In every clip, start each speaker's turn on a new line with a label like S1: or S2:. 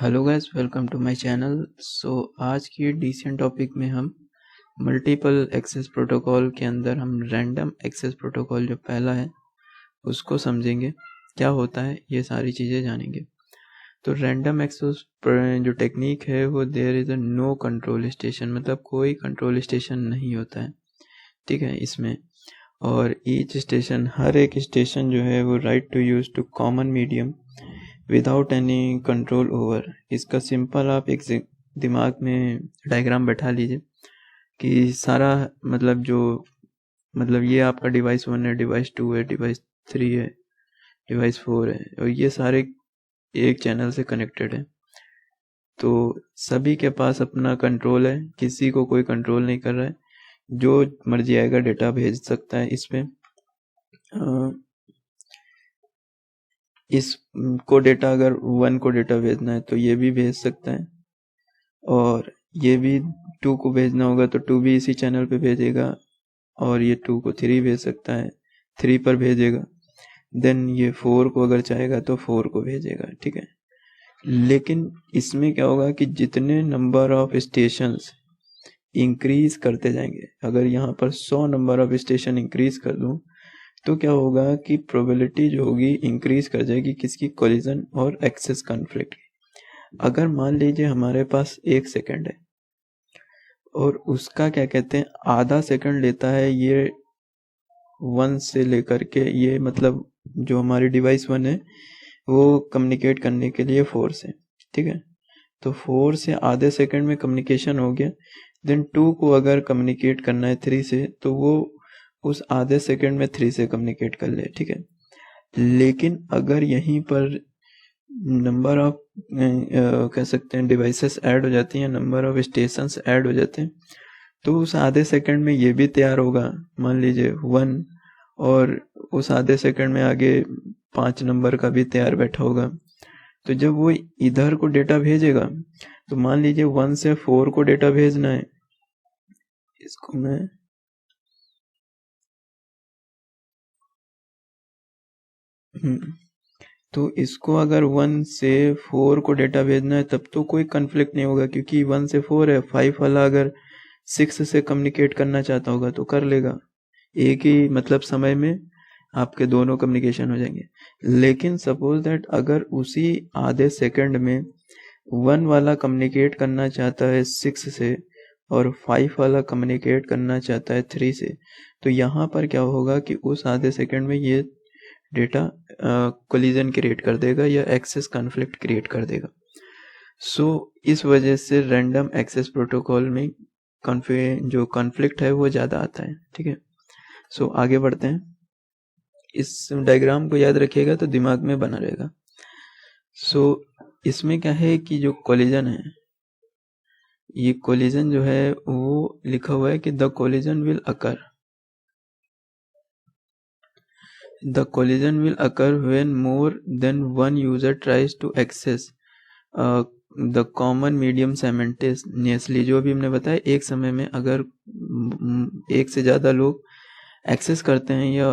S1: Hello guys, welcome to my channel. आज की decent topic में हम मल्टीपल एक्सेस प्रोटोकॉल के अंदर हम रैंडम एक्सेस प्रोटोकॉल जो पहला है उसको समझेंगे, क्या होता है ये सारी चीज़ें जानेंगे। तो रैंडम एक्सेस जो टेक्निक है वो there is a no control station, मतलब कोई कंट्रोल स्टेशन नहीं होता है, ठीक है इसमें। और ईच स्टेशन, हर एक स्टेशन जो है वो right to use to common medium without any control over. इसका सिंपल आप एक दिमाग में डायग्राम बैठा लीजिए कि सारा मतलब ये आपका डिवाइस 1 है, डिवाइस 2 है, डिवाइस 3 है, डिवाइस 4 है, और ये सारे एक चैनल से कनेक्टेड है। तो सभी के पास अपना कंट्रोल है, किसी को कोई कंट्रोल नहीं कर रहा है, जो मर्जी आएगा डेटा भेज सकता है इस पे। इसको डेटा, अगर 1 को डेटा भेजना है तो ये भी भेज सकता है, और ये भी 2 को भेजना होगा तो 2 भी इसी चैनल पे भेजेगा, और ये 2 को 3 भेज सकता है, 3 पर भेजेगा। देन ये 4 को अगर चाहेगा तो 4 को भेजेगा, ठीक है। लेकिन इसमें क्या होगा कि जितने नंबर ऑफ स्टेशंस इंक्रीज करते जाएंगे, अगर यहाँ पर 100 नंबर ऑफ स्टेशन इंक्रीज कर दूं तो क्या होगा कि प्रोबेबिलिटी जो होगी इंक्रीज कर जाएगी किसकी, कोलिजन और एक्सेस कॉन्फ्लिक्ट। अगर मान लीजिए हमारे पास 1 सेकंड है और उसका क्या कहते हैं आधा सेकंड लेता है ये 1 से लेकर के, ये मतलब जो हमारी डिवाइस 1 है वो कम्युनिकेट करने के लिए 4 से, ठीक है। तो 4 से आधे सेकंड में कम्युनिकेशन हो गया। देन 2 को अगर कम्युनिकेट करना है 3 से तो वो उस आधे सेकंड में 3 से कम्युनिकेट कर ले, ठीक है। लेकिन अगर यहीं पर नंबर ऑफ कह सकते हैं डिवाइसेस ऐड हो जाती हैं, नंबर ऑफ स्टेशंस ऐड हो जाते हैं, तो उस आधे सेकंड में ये भी तैयार होगा, मान लीजिए 1, और उस आधे सेकंड में आगे 5 नंबर का भी तैयार बैठा होगा। तो जब वो इधर को डेटा भेजेगा तो मान लीजिए 1 से 4 को डेटा भेजना है, इसको मैं तो इसको अगर 1 से 4 को डेटा भेजना है तब तो कोई कन्फ्लिक्ट नहीं होगा, क्योंकि 1 से 4 है। 5 वाला अगर 6 से कम्युनिकेट करना चाहता होगा तो कर लेगा, एक ही मतलब समय में आपके दोनों कम्युनिकेशन हो जाएंगे। लेकिन सपोज दैट अगर उसी आधे सेकंड में 1 वाला कम्युनिकेट करना चाहता है 6 से और 5 वाला कम्युनिकेट करना चाहता है 3 से, तो यहाँ पर क्या होगा कि उस आधे सेकंड में ये डेटा कोलिजन क्रिएट कर देगा या एक्सेस कॉन्फ्लिक्ट क्रिएट कर देगा। इस वजह से रैंडम एक्सेस प्रोटोकॉल में जो कॉन्फ्लिक्ट है वो ज़्यादा आता है, ठीक है। आगे बढ़ते हैं। इस डायग्राम को याद रखिएगा तो दिमाग में बना रहेगा। इसमें क्या है कि जो कोलिजन है, ये कोलिजन जो है वो लिखा हुआ है कि the collision will occur, the collision will occur when more than one user tries to access the common medium simultaneously। जो भी हमने बताया, एक समय में अगर एक से ज़्यादा लोग एक्सेस करते हैं या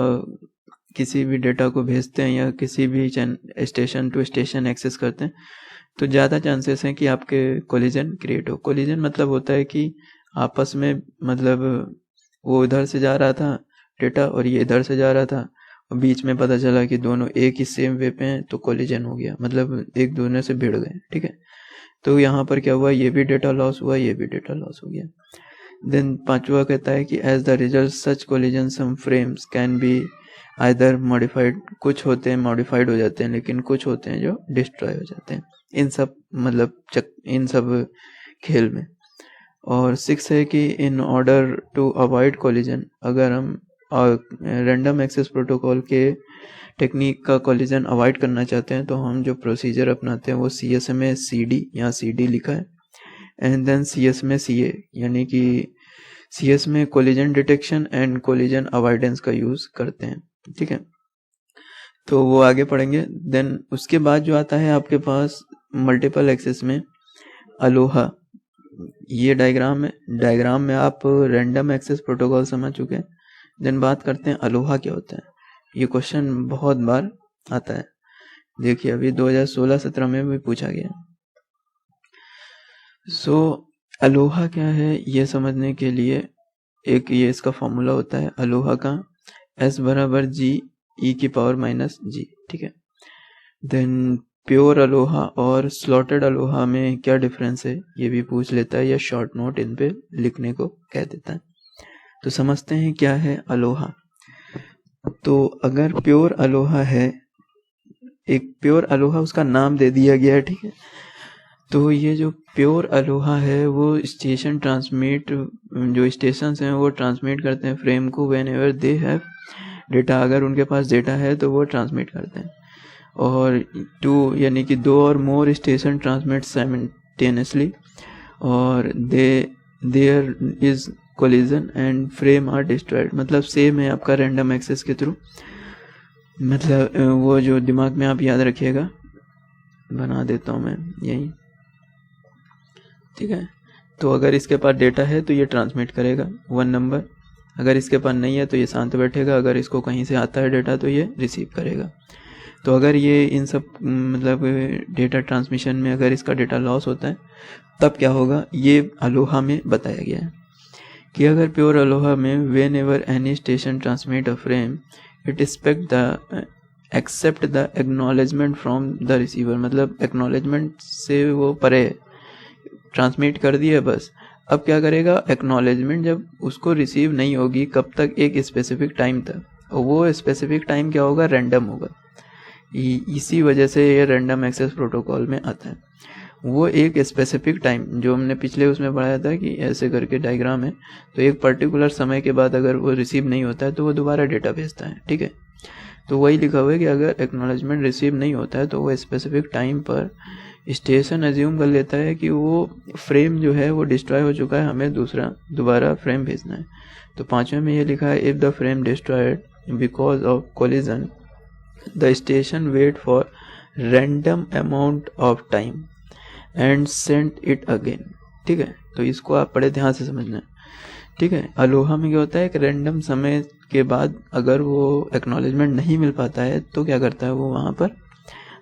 S1: किसी भी डेटा को भेजते हैं या किसी भी स्टेशन टू स्टेशन एक्सेस करते हैं, तो ज़्यादा चांसेस हैं कि आपके कोलिजन क्रिएट हो। कोलिजन मतलब होता है कि आपस में, मतलब वो इधर से जा रहा था डेटा और ये इधर से जा रहा था, बीच में पता चला कि दोनों एक ही सेम वे पे हैं, तो कोलिजन हो गया, मतलब एक दूसरे से भिड़ गए, ठीक है। तो यहाँ पर क्या हुआ, ये भी डेटा लॉस हुआ, ये भी डेटा लॉस हो गया। देन 5वां कहता है कि as the result such collision some frames can be either modified, कुछ होते हैं मॉडिफाइड हो जाते हैं, लेकिन कुछ होते हैं जो डिस्ट्रॉय हो जाते हैं, इन सब इन सब खेल में। और 6 है कि in order to avoid collision, अगर हम रैंडम एक्सेस प्रोटोकॉल के टेक्निक का कोलिजन अवॉइड करना चाहते हैं तो हम जो प्रोसीजर अपनाते हैं वो CS में CD, यहाँ CD लिखा है, एंड देन CS में CA, यानी कि CS में collision detection and collision avoidance का यूज़ करते हैं, ठीक है। तो वो आगे पढ़ेंगे। देन उसके बाद जो आता है आपके पास मल्टीपल एक्सेस में अलोहा, ये डायग्राम में आप रैंडम एक्सेस प्रोटोकॉल समझ चुके हैं। देन बात करते हैं अलोहा क्या होता है। ये क्वेश्चन बहुत बार आता है, देखिए अभी 2016-17 में भी पूछा गया। सो अलोहा क्या है ये समझने के लिए एक ये इसका फॉर्मूला होता है अलोहा का, S बराबर G e की पावर माइनस G, ठीक है। देन प्योर अलोहा और स्लॉटेड अलोहा में क्या डिफरेंस है ये भी पूछ लेता है, या शॉर्ट नोट इन पे लिखने को कह देता है। तो समझते हैं क्या है अलोहा। तो अगर प्योर अलोहा है, एक प्योर अलोहा उसका नाम दे दिया गया है, ठीक है। तो ये जो प्योर अलोहा है वो स्टेशन ट्रांसमिट, जो स्टेशन हैं वो ट्रांसमिट करते हैं फ्रेम को when ever they have data, अगर उनके पास डेटा है तो वो ट्रांसमिट करते हैं। और टू यानी कि दो और मोर स्टेशन ट्रांसमिट साइमल्टेनियसली और there is collision and frame are destroyed, मतलब सेम है आपका रैंडम एक्सेस के थ्रू, मतलब वो जो दिमाग में आप याद रखिएगा, बना देता हूँ मैं यही, ठीक है। तो अगर इसके पास डेटा है तो ये ट्रांसमिट करेगा 1 नंबर, अगर इसके पास नहीं है तो ये शांत बैठेगा, अगर इसको कहीं से आता है डेटा तो ये रिसीव करेगा। तो अगर ये इन सब मतलब डेटा ट्रांसमिशन में अगर इसका डेटा लॉस होता है तब क्या होगा, ये अलोहा में बताया गया है कि अगर प्योर अलोहा में whenever any station transmit a frame it accept the acknowledgement from the receiver, मतलब एक्नॉलेजमेंट से वो परे ट्रांसमिट कर दिया बस। अब क्या करेगा, एक्नॉलेजमेंट जब उसको रिसीव नहीं होगी कब तक, एक स्पेसिफिक टाइम तक, और वो स्पेसिफिक टाइम क्या होगा, रैंडम होगा। इसी वजह से ये रैंडम एक्सेस प्रोटोकॉल में आता है। वो एक स्पेसिफिक टाइम जो हमने पिछले उसमें पढ़ाया था कि ऐसे करके डायग्राम है, तो एक पर्टिकुलर समय के बाद अगर वो रिसीव नहीं होता है तो वो दोबारा डेटा भेजता है, ठीक है। तो वही लिखा हुआ है कि अगर एक्नॉलेजमेंट रिसीव नहीं होता है तो वो स्पेसिफिक टाइम पर स्टेशन एज्यूम कर लेता है कि वो फ्रेम जो है वो डिस्ट्रॉय हो चुका है, हमें दोबारा फ्रेम भेजना है। तो 5वें में ये लिखा है if the frame destroyed because of collision the station wait for random amount of time and send it again, ठीक है। तो इसको आप बड़े ध्यान से समझना, ठीक है। अलोहा में क्या होता है, एक रैंडम समय के बाद अगर वो एक्नॉलेजमेंट नहीं मिल पाता है तो क्या करता है, वो वहाँ पर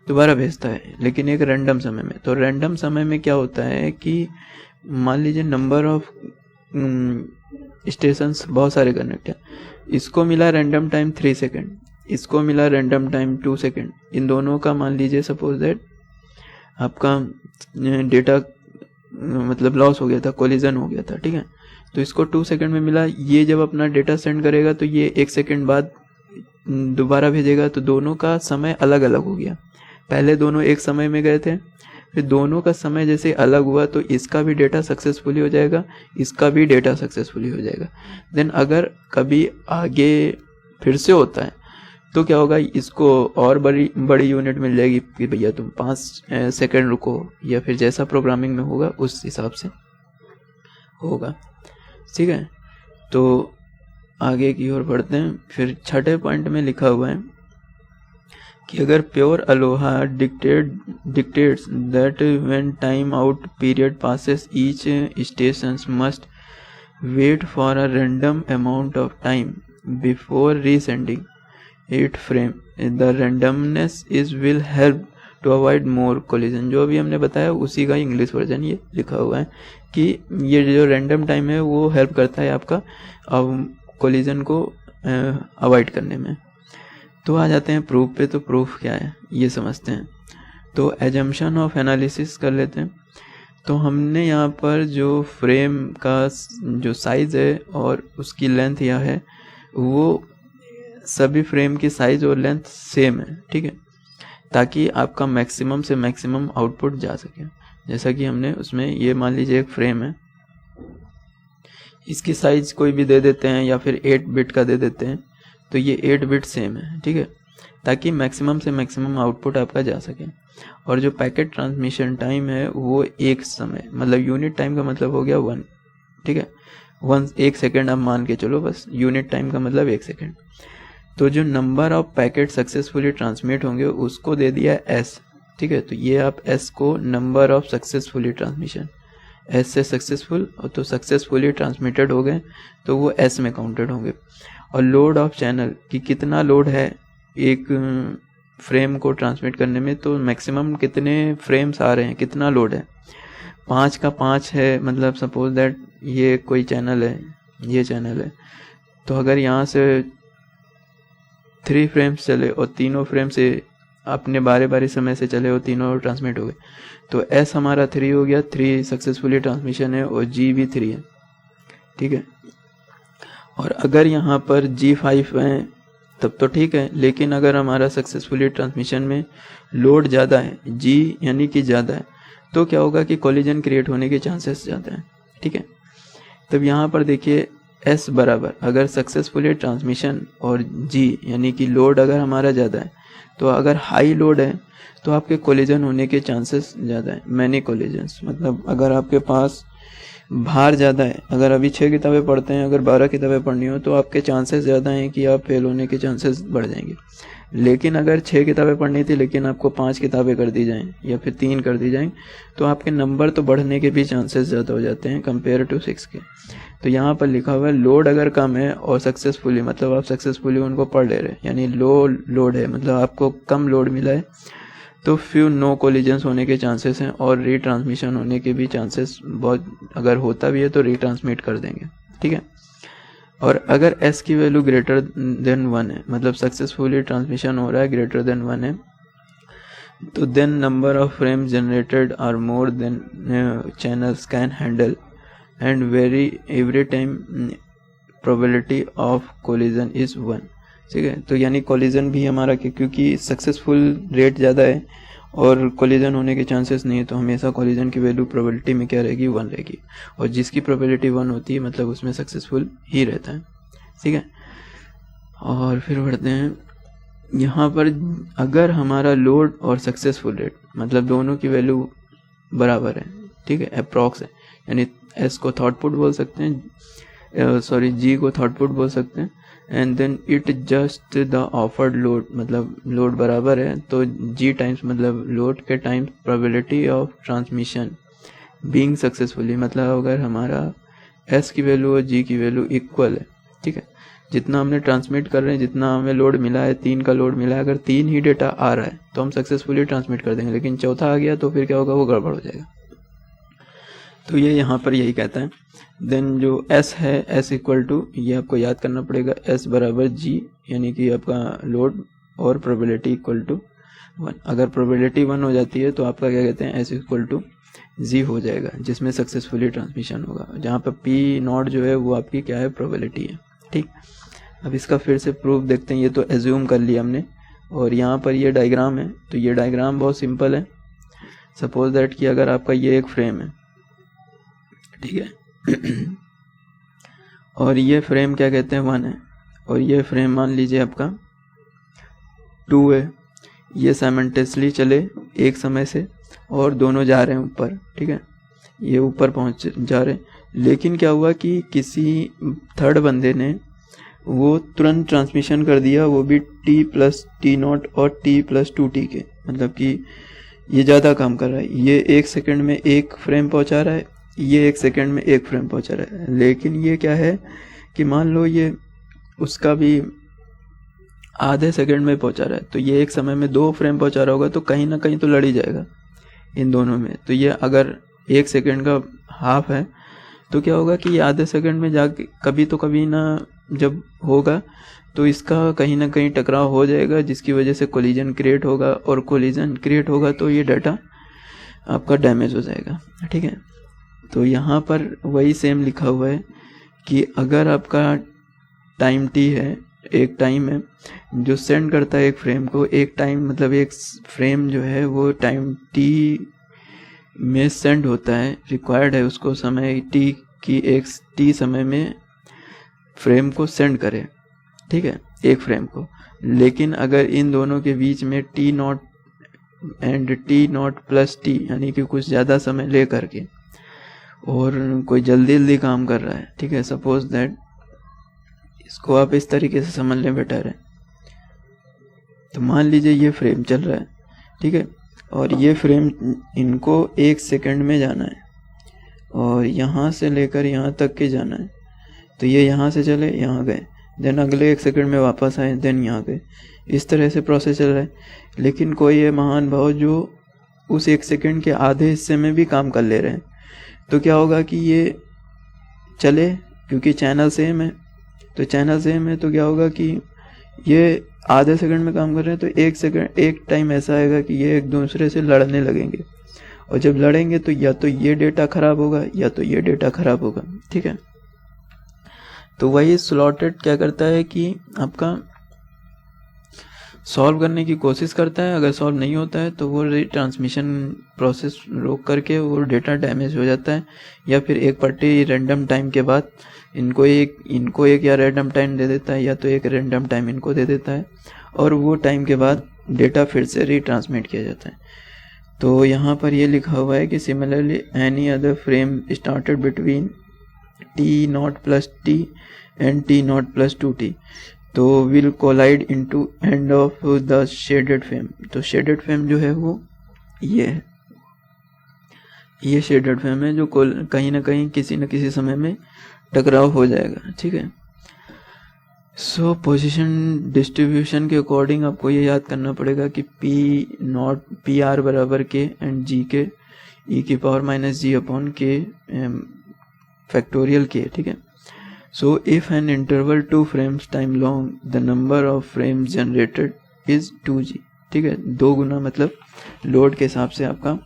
S1: दोबारा भेजता है, लेकिन एक रैंडम समय में। तो रैंडम समय में क्या होता है कि मान लीजिए नंबर ऑफ स्टेशंस बहुत सारे कनेक्ट है, इसको मिला रैंडम टाइम 3 सेकेंड, इसको मिला रैंडम टाइम 2 सेकेंड, इन दोनों का मान लीजिए सपोज दैट आपका डेटा मतलब लॉस हो गया था, कोलिजन हो गया था, ठीक है। तो इसको 2 सेकेंड में मिला, ये जब अपना डेटा सेंड करेगा तो ये 1 सेकेंड बाद दोबारा भेजेगा, तो दोनों का समय अलग अलग हो गया। पहले दोनों एक समय में गए थे, फिर दोनों का समय जैसे अलग हुआ तो इसका भी डेटा सक्सेसफुली हो जाएगा, इसका भी डेटा सक्सेसफुली हो जाएगा। देन अगर कभी आगे फिर से होता है तो क्या होगा, इसको और बड़ी यूनिट मिल जाएगी कि भैया तुम 5 सेकेंड रुको, या फिर जैसा प्रोग्रामिंग में होगा उस हिसाब से होगा, ठीक है। तो आगे की ओर बढ़ते हैं। फिर 6ठे पॉइंट में लिखा हुआ है कि अगर pure Aloha dictates that when time out period passes each stations must wait for a random amount of time before resending it frame, the randomness will help to avoid more collision। जो भी हमने बताया उसी का English version ये लिखा हुआ है कि ये जो रैंडम टाइम है वो हेल्प करता है आपका कोलिजन को अवॉइड करने में। तो आ जाते हैं प्रूफ पे। तो प्रूफ क्या है ये समझते हैं। तो एजम्पशन ऑफ एनालिसिस कर लेते हैं। तो हमने यहाँ पर जो फ्रेम का जो साइज़ है और उसकी लेंथ यह है, वो सभी फ्रेम की साइज़ और लेंथ सेम है, ठीक है, ताकि आपका मैक्सिमम से मैक्सिमम आउटपुट जा सके। जैसा कि हमने उसमें ये मान लीजिए एक फ्रेम है, इसकी साइज़ कोई भी दे देते हैं या फिर 8 बिट का दे देते हैं, तो ये 8 बिट सेम है, ठीक है, ताकि मैक्सिमम से मैक्सिमम आउटपुट आपका जा सके। और जो पैकेट ट्रांसमिशन टाइम है वो एक समय मतलब यूनिट टाइम का मतलब हो गया 1, ठीक है, 1 सेकेंड आप मान के चलो, बस यूनिट टाइम का मतलब 1 सेकेंड। तो जो number of packet successfully transmit होंगे उसको दे दिया S, ठीक है। तो ये आप S को number of successfully transmission, S से सक्सेसफुल तो सक्सेसफुली ट्रांसमिटेड हो गए तो वो S में काउंटेड होंगे। और लोड ऑफ चैनल कि कितना लोड है एक फ्रेम को ट्रांसमिट करने में, तो मैक्सिमम कितने फ्रेम्स आ रहे हैं, कितना लोड है, 5 का 5 है, मतलब सपोज दैट ये कोई चैनल है, ये चैनल है, तो अगर यहाँ से 3 फ्रेम्स चले और तीनों फ्रेम से अपने बारी बारी समय से चले और तीनों ट्रांसमिट हो गए, तो एस हमारा 3 हो गया, 3 सक्सेसफुली ट्रांसमिशन है और जी भी 3 है, ठीक है। और अगर यहाँ पर G5 है तब तो ठीक है, लेकिन अगर हमारा सक्सेसफुली ट्रांसमिशन में लोड ज़्यादा है, G यानी कि ज़्यादा है, तो क्या होगा कि कोलिजन क्रिएट होने के चांसेस ज़्यादा हैं, ठीक है। तब यहाँ पर देखिए S बराबर, अगर सक्सेसफुली ट्रांसमिशन और G यानी कि लोड अगर हमारा ज़्यादा है, तो अगर हाई लोड है तो आपके कोलिजन होने के चांसेस ज़्यादा है। मैनी कोलिजन्स मतलब अगर आपके पास भार ज़्यादा है, अगर अभी 6 किताबें पढ़ते हैं, अगर 12 किताबें पढ़नी हो तो आपके चांसेस ज़्यादा हैं कि आप फेल होने के चांसेस बढ़ जाएंगे। लेकिन अगर 6 किताबें पढ़नी थी लेकिन आपको 5 किताबें कर दी जाएं या फिर 3 कर दी जाएं, तो आपके नंबर तो बढ़ने के भी चांसेस ज़्यादा हो जाते हैं कंपेयर टू 6 के। तो यहाँ पर लिखा हुआ है लोड अगर कम है और सक्सेसफुली, मतलब आप सक्सेसफुली उनको पढ़ ले रहे हैं, यानी लो लोड है, मतलब आपको कम लोड मिला है, तो फ्यू नो कोलिजन्स होने के चांसेस हैं और रीट्रांसमिशन होने के भी चांसेस बहुत, अगर होता भी है तो रीट्रांसमिट कर देंगे, ठीक है। और अगर S की वैल्यू ग्रेटर देन 1 है, मतलब सक्सेसफुली ट्रांसमिशन हो रहा है ग्रेटर देन 1 है, तो then number of frames generated are more than channels can handle and very every time probability of collision is 1, ठीक है। तो यानी कोलिजन भी हमारा क्योंकि सक्सेसफुल रेट ज़्यादा है और कोलिजन होने के चांसेस नहीं है, तो हमेशा कोलिजन की वैल्यू प्रोबेबिलिटी में क्या रहेगी, 1 रहेगी, और जिसकी प्रोबेबिलिटी 1 होती है मतलब उसमें सक्सेसफुल ही रहता है, ठीक है। और फिर बढ़ते हैं यहाँ पर, अगर हमारा लोड और सक्सेसफुल रेट मतलब दोनों की वैल्यू बराबर है, ठीक है, अप्रॉक्स है, यानी S को थॉटपुट बोल सकते हैं, G को थॉटपुट बोल सकते हैं, and then it just the offered load, मतलब लोड बराबर है तो G टाइम्स मतलब लोड के times probability of transmission being successfully, मतलब अगर हमारा S की वैल्यू और G की वैल्यू इक्वल है, ठीक है, जितना हमने ट्रांसमिट कर रहे हैं, जितना हमें लोड मिला है, 3 का लोड मिला है, अगर 3 ही डेटा आ रहा है तो हम सक्सेसफुली ट्रांसमिट कर देंगे, लेकिन चौथा आ गया तो फिर क्या होगा, वो गड़बड़ हो जाएगा। तो ये यहाँ पर यही कहता है। देन जो S है, S इक्वल टू, ये आपको याद करना पड़ेगा, S बराबर G यानी कि आपका लोड और प्रोबेबिलिटी इक्वल टू 1। अगर प्रोबेबिलिटी 1 हो जाती है तो आपका क्या कहते हैं, S इक्वल टू G हो जाएगा, जिसमें सक्सेसफुली ट्रांसमिशन होगा, जहाँ पर P नॉट जो है वो आपकी क्या है, प्रोबेबिलिटी है, ठीक। अब इसका फिर से प्रूफ देखते हैं। ये तो एज्यूम कर लिया हमने, और यहाँ पर ये डायग्राम है, तो ये डायग्राम बहुत सिंपल है। सपोज दैट कि अगर आपका ये एक फ्रेम है, ठीक है, और ये फ्रेम क्या कहते हैं, 1 है, और ये फ्रेम मान लीजिए आपका 2 है, ये साइमल्टेनियसली चले एक समय से और दोनों जा रहे हैं ऊपर, ठीक है, ये ऊपर पहुंच जा रहे हैं, लेकिन क्या हुआ कि किसी थर्ड बंदे ने वो तुरंत ट्रांसमिशन कर दिया, वो भी T प्लस T0 और T प्लस 2T के, मतलब कि ये ज़्यादा काम कर रहा है, ये 1 सेकंड में 1 फ्रेम पहुंचा रहा है, ये 1 सेकंड में 1 फ्रेम पहुंचा रहा है, लेकिन ये क्या है कि मान लो ये उसका भी आधे सेकंड में पहुंचा रहा है, तो ये एक समय में 2 फ्रेम पहुंचा रहा होगा, तो कहीं ना कहीं तो लड़ ही जाएगा इन दोनों में। तो ये अगर 1 सेकंड का हाफ है तो क्या होगा कि ये आधे सेकंड में जाके कभी तो कभी ना जब होगा तो इसका कहीं ना कहीं टकराव हो जाएगा, जिसकी वजह से कोलिजन क्रिएट होगा, और कोलिजन क्रिएट होगा तो ये डाटा आपका डैमेज हो जाएगा, ठीक है। तो यहाँ पर वही सेम लिखा हुआ है कि अगर आपका टाइम T है, एक टाइम है जो सेंड करता है एक फ्रेम को, एक टाइम मतलब एक फ्रेम जो है वो टाइम T में सेंड होता है, रिक्वायर्ड है उसको समय T की एक T समय में फ्रेम को सेंड करे, ठीक है, एक फ्रेम को। लेकिन अगर इन दोनों के बीच में T0 and T0 plus T यानी कि कुछ ज़्यादा समय ले करके और कोई जल्दी काम कर रहा है, ठीक है, सपोज दैट इसको आप इस तरीके से समझ लें बेटर है। तो मान लीजिए ये फ्रेम चल रहा है, ठीक है, और ये फ्रेम इनको 1 सेकंड में जाना है और यहाँ से लेकर यहाँ तक के जाना है, तो ये यहाँ से चले यहाँ गए, देन अगले 1 सेकंड में वापस आए, देन यहाँ गए, इस तरह से प्रोसेस चल रहा है। लेकिन कोई है महान भाव जो उस 1 सेकंड के आधे हिस्से में भी काम कर ले रहे हैं, तो क्या होगा कि ये चले, क्योंकि चैनल सेम है, तो चैनल सेम है तो क्या होगा कि ये आधे सेकंड में काम कर रहे हैं, तो एक टाइम ऐसा आएगा कि ये एक दूसरे से लड़ने लगेंगे, और जब लड़ेंगे तो या तो ये डेटा खराब होगा या तो ये डेटा खराब होगा। ठीक है, तो वही स्लॉटेड क्या करता है कि आपका सॉल्व करने की कोशिश करता है, अगर सॉल्व नहीं होता है तो वो रिट्रांसमिशन प्रोसेस रोक करके वो डेटा डैमेज हो जाता है, या फिर एक पार्टी रैंडम टाइम के बाद इनको एक या रैंडम टाइम दे देता है, या तो एक रैंडम टाइम इनको दे देता है, और वो टाइम के बाद डेटा फिर से रिट्रांसमिट किया जाता है। तो यहाँ पर ये लिखा हुआ है कि similarly any other frame started between t0 plus t and t0 plus 2t तो will collide into end of the shaded frame. तो शेडेड फ्रेम जो है वो ये है, ये शेडेड फ्रेम है जो कहीं ना कहीं किसी न किसी समय में टकराव हो जाएगा। ठीक है, सो पोजीशन डिस्ट्रीब्यूशन के अकॉर्डिंग आपको ये याद करना पड़ेगा कि पी आर बराबर के एंड जी के ई की पावर माइनस जी अपॉन के फैक्टोरियल के। ठीक है, so if an interval 2 frames time long the number of frames generated is 2g। ठीक है, 2 गुना मतलब लोड के हिसाब से आपका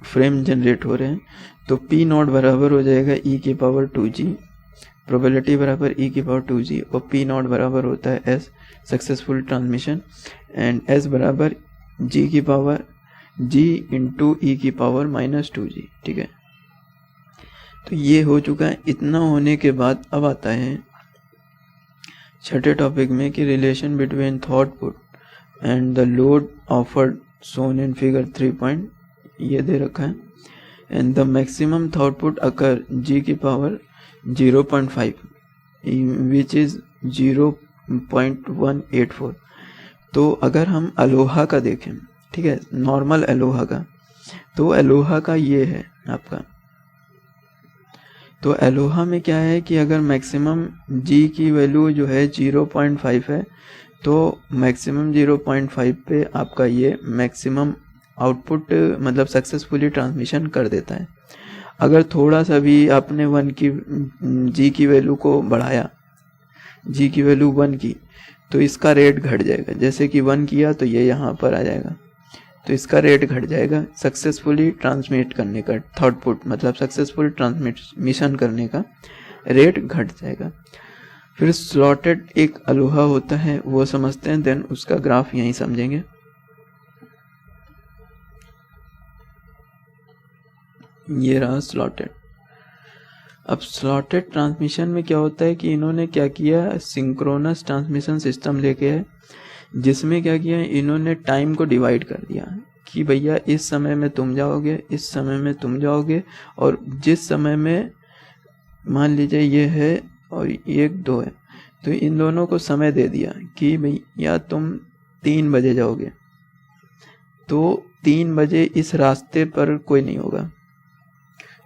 S1: फ्रेम जनरेट हो रहे हैं, तो पी नॉट बराबर हो जाएगा ई की पावर 2g, प्रोबेबिलिटी बराबर ई की पावर 2g, और पी नॉट बराबर होता है S successful transmission, and S बराबर जी की पावर जी इंटू ई की पावर माइनस 2g। ठीक है, तो ये हो चुका है। इतना होने के बाद अब आता है छठे टॉपिक में कि relation between throughput and the load offered shown in figure 3 ये दे रखा है, and the maximum throughput occur G की पावर 0.5 विच इज 0.184। तो अगर हम अलोहा का देखें, ठीक है, नॉर्मल अलोहा का, तो अलोहा का ये है आपका, तो अलोहा में क्या है कि अगर मैक्सिमम जी की वैल्यू जो है 0.5 है, तो मैक्सिमम 0.5 पे आपका ये मैक्सिमम आउटपुट मतलब सक्सेसफुली ट्रांसमिशन कर देता है। अगर थोड़ा सा भी आपने 1 की जी की वैल्यू को बढ़ाया, जी की वैल्यू 1 की, तो इसका रेट घट जाएगा। जैसे कि 1 किया तो ये यहाँ पर आ जाएगा, तो इसका रेट घट जाएगा सक्सेसफुली ट्रांसमिट करने का, थॉटपुट मतलब सक्सेसफुल ट्रांसमिशन करने का रेट घट जाएगा। फिर स्लॉटेड एक अलोहा होता है, वो समझते हैं, देन उसका ग्राफ यहीं समझेंगे। ये रहा स्लॉटेड। अब स्लॉटेड ट्रांसमिशन में क्या होता है कि इन्होंने क्या किया, सिंक्रोनस ट्रांसमिशन सिस्टम लेके है, जिसमें क्या किया इन्होंने टाइम को डिवाइड कर दिया कि भैया इस समय में तुम जाओगे, इस समय में तुम जाओगे, और जिस समय में मान लीजिए ये है और 1-2 है, तो इन दोनों को समय दे दिया कि भैया तुम 3 बजे जाओगे, तो 3 बजे इस रास्ते पर कोई नहीं होगा,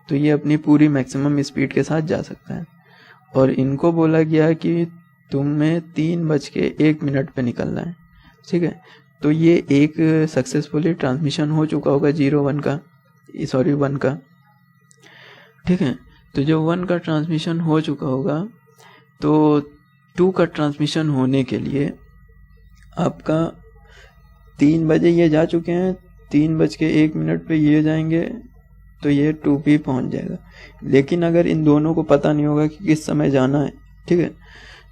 S1: तो ये अपनी पूरी मैक्सिमम स्पीड के साथ जा सकता है। और इनको बोला गया कि तुम्हें 3:01 पे निकलना है। ठीक है, तो ये एक सक्सेसफुली ट्रांसमिशन हो चुका होगा 1 का। ठीक है, तो जो 1 का ट्रांसमिशन हो चुका होगा, तो 2 का ट्रांसमिशन होने के लिए आपका 3 बजे ये जा चुके हैं, 3:01 पे ये जाएंगे, तो ये 2P पहुंच जाएगा। लेकिन अगर इन दोनों को पता नहीं होगा कि किस समय जाना है, ठीक है,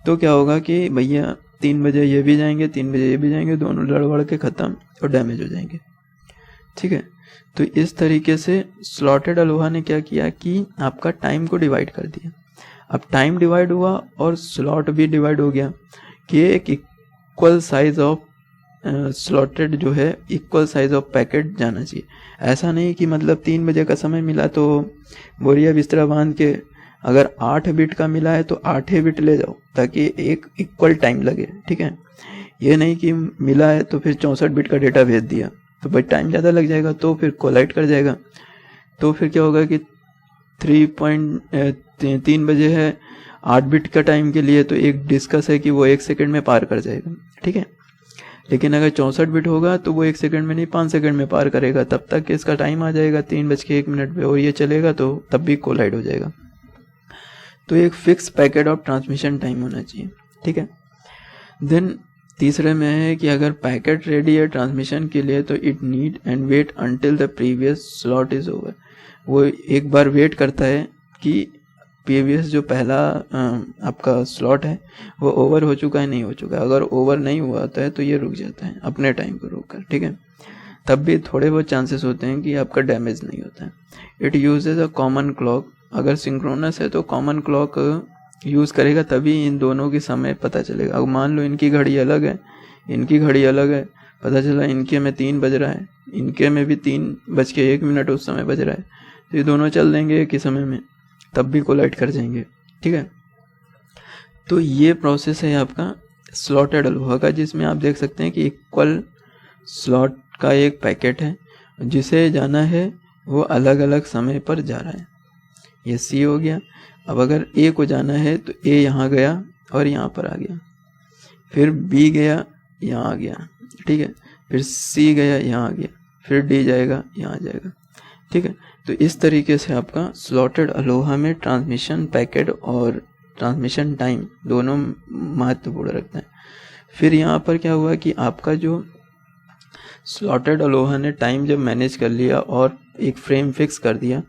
S1: तो क्या होगा कि भैया 3 बजे ये भी जाएंगे, 3 बजे ये भी जाएंगे, दोनों लड़बड़ के ख़त्म और डैमेज हो जाएंगे। ठीक है, तो इस तरीके से स्लॉटेड अलोहा ने क्या किया कि आपका टाइम को डिवाइड कर दिया। अब टाइम डिवाइड हुआ और स्लॉट भी डिवाइड हो गया कि एक इक्वल साइज ऑफ स्लॉटेड जो है इक्वल साइज ऑफ पैकेट जाना चाहिए। ऐसा नहीं कि मतलब 3 बजे का समय मिला तो बोरिया बिस्तरा बांध के अगर 8 बिट का मिला है तो 8 बिट ले जाओ ताकि एक इक्वल टाइम लगे। ठीक है, ये नहीं कि मिला है तो फिर 64 बिट का डेटा भेज दिया तो भाई टाइम ज़्यादा लग जाएगा, तो फिर कोलाइड कर जाएगा। तो फिर क्या होगा कि 3 बजे है 8 बिट का टाइम के लिए, तो एक डिस्कस है कि वो 1 सेकंड में पार कर जाएगा। ठीक है, लेकिन अगर 64 बिट होगा तो वो 1 सेकंड में नहीं 5 सेकंड में पार करेगा, तब तक इसका टाइम आ जाएगा 3:01 पे, और ये चलेगा तो तब भी कोलाइड हो जाएगा। तो एक fix packet of transmission time होना चाहिए, ठीक है। देन तीसरे में है कि अगर पैकेट रेडी है ट्रांसमिशन के लिए तो it need and wait until the previous slot is over. वो एक बार वेट करता है कि प्रीवियस जो पहला आपका स्लॉट है वो ओवर हो चुका है नहीं हो चुका है। अगर ओवर नहीं हुआ होता है तो ये रुक जाता है अपने टाइम को रोक कर, ठीक है। तब भी थोड़े बहुत चांसेस होते हैं कि आपका डैमेज नहीं होता है। It uses a common clock. अगर सिंक्रोनस है तो कॉमन क्लॉक यूज़ करेगा तभी इन दोनों के समय पता चलेगा। अब मान लो इनकी घड़ी अलग है, इनकी घड़ी अलग है, पता चला इनके में 3 बज रहा है, इनके में भी 3:01 उस समय बज रहा है, तो ये दोनों चल देंगे एक ही समय में, तब भी कोलाइड कर जाएंगे, ठीक है। तो ये प्रोसेस है आपका स्लॉटेड अलोहा का, जिसमें आप देख सकते हैं कि इक्वल स्लॉट का एक पैकेट है, जिसे जाना है वो अलग अलग समय पर जा रहा है। ये सी हो गया। अब अगर ए को जाना है तो ए यहाँ गया और यहाँ पर आ गया, फिर बी गया यहाँ आ गया, ठीक है, फिर सी गया यहाँ आ गया, फिर डी जाएगा यहाँ आ जाएगा, ठीक है। तो इस तरीके से आपका स्लॉटेड अलोहा में ट्रांसमिशन पैकेट और ट्रांसमिशन टाइम दोनों महत्वपूर्ण रखते हैं। फिर यहाँ पर क्या हुआ कि आपका जो स्लॉटेड अलोहा ने टाइम जब मैनेज कर लिया और एक फ्रेम फिक्स कर दिया,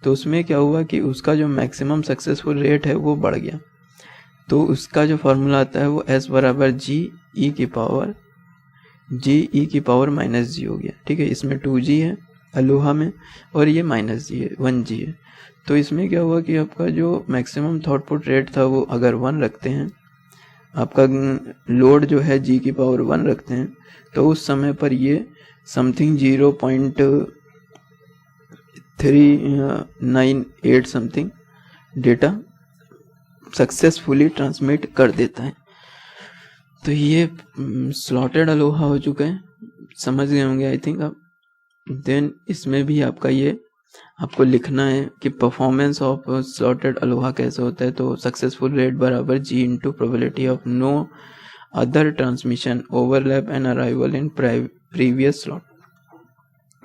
S1: तो उसमें क्या हुआ कि उसका जो मैक्सिमम सक्सेसफुल रेट है वो बढ़ गया। तो उसका जो फॉर्मूला आता है वो S बराबर जी ई की पावर -g हो गया, ठीक है। इसमें 2g है अलोहा में और ये -g है, 1g है। तो इसमें क्या हुआ कि आपका जो मैक्सिमम थ्रूपुट रेट था वो अगर 1 रखते हैं, आपका लोड जो है g की पावर 1 रखते हैं, तो उस समय पर ये something 0.398 something data successfully transmit कर देता है। तो ये स्लॉटेड अलोहा हो चुका है, समझ गए होंगे आई थिंक आप। देन इसमें भी आपका ये आपको लिखना है कि परफॉर्मेंस ऑफ स्लॉटेड अलोहा कैसे होता है। तो सक्सेसफुल रेट बराबर G into probability of no other transmission overlap and arrival in previous slot.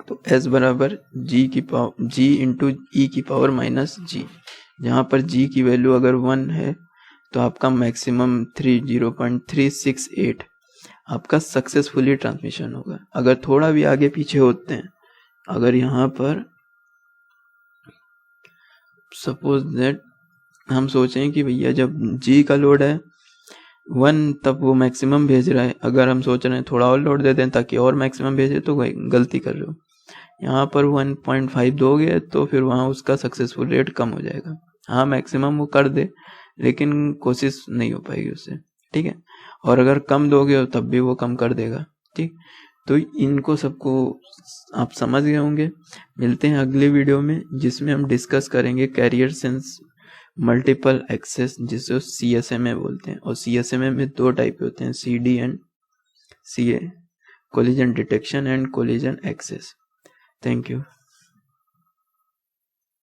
S1: तो S बराबर जी इंटू ई की पावर -g, जहाँ पर g की वैल्यू अगर 1 है तो आपका मैक्सिमम 0.368 आपका सक्सेसफुली ट्रांसमिशन होगा। अगर थोड़ा भी आगे पीछे होते हैं, अगर यहाँ पर सपोज दैट हम सोचें कि भैया जब g का लोड है 1 तब वो मैक्सिमम भेज रहा है, अगर हम सोच रहे हैं थोड़ा और लोड दे दें ताकि और मैक्सिमम भेजे, तो गलती कर रहे हो। यहाँ पर 1.5 दोगे तो फिर वहाँ उसका सक्सेसफुल रेट कम हो जाएगा। हाँ मैक्सिमम वो कर दे लेकिन कोशिश नहीं हो पाएगी उससे, ठीक है। और अगर कम दोगे तब भी वो कम कर देगा, ठीक। तो इनको सबको आप समझ गए होंगे। मिलते हैं अगले वीडियो में, जिसमें हम डिस्कस करेंगे कैरियर सेंस मल्टीपल एक्सेस, जिसे CSMA बोलते हैं। और CSMA में 2 टाइप होते हैं, CD and CA, collision detection and collision access. Thank you.